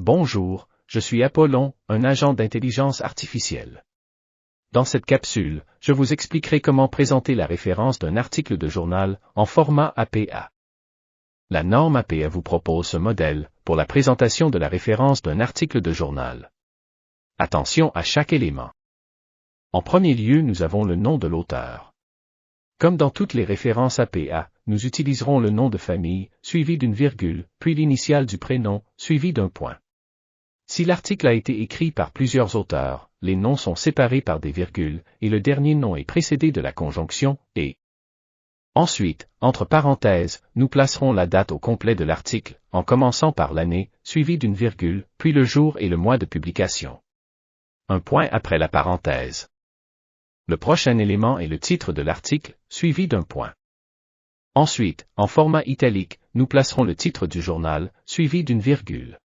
Bonjour, je suis Apollon, un agent d'intelligence artificielle. Dans cette capsule, je vous expliquerai comment présenter la référence d'un article de journal en format APA. La norme APA vous propose ce modèle pour la présentation de la référence d'un article de journal. Attention à chaque élément. En premier lieu, nous avons le nom de l'auteur. Comme dans toutes les références APA, nous utiliserons le nom de famille, suivi d'une virgule, puis l'initiale du prénom, suivi d'un point. Si l'article a été écrit par plusieurs auteurs, les noms sont séparés par des virgules, et le dernier nom est précédé de la conjonction « et ». Ensuite, entre parenthèses, nous placerons la date au complet de l'article, en commençant par l'année, suivi d'une virgule, puis le jour et le mois de publication. Un point après la parenthèse. Le prochain élément est le titre de l'article, suivi d'un point. Ensuite, en format italique, nous placerons le titre du journal, suivi d'une virgule.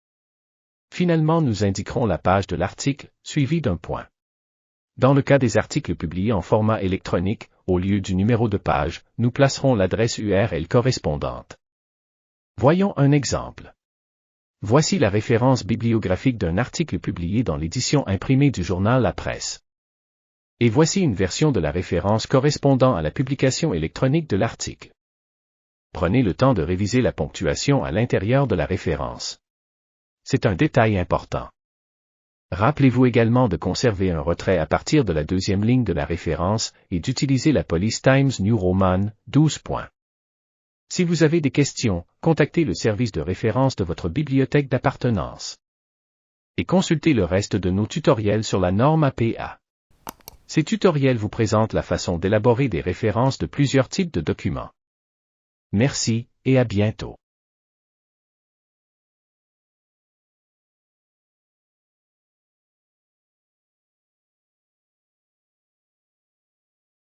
Finalement, nous indiquerons la page de l'article, suivi d'un point. Dans le cas des articles publiés en format électronique, au lieu du numéro de page, nous placerons l'adresse URL correspondante. Voyons un exemple. Voici la référence bibliographique d'un article publié dans l'édition imprimée du journal La Presse. Et voici une version de la référence correspondant à la publication électronique de l'article. Prenez le temps de réviser la ponctuation à l'intérieur de la référence. C'est un détail important. Rappelez-vous également de conserver un retrait à partir de la deuxième ligne de la référence et d'utiliser la police Times New Roman 12 points. Si vous avez des questions, contactez le service de référence de votre bibliothèque d'appartenance. Et consultez le reste de nos tutoriels sur la norme APA. Ces tutoriels vous présentent la façon d'élaborer des références de plusieurs types de documents. Merci, et à bientôt.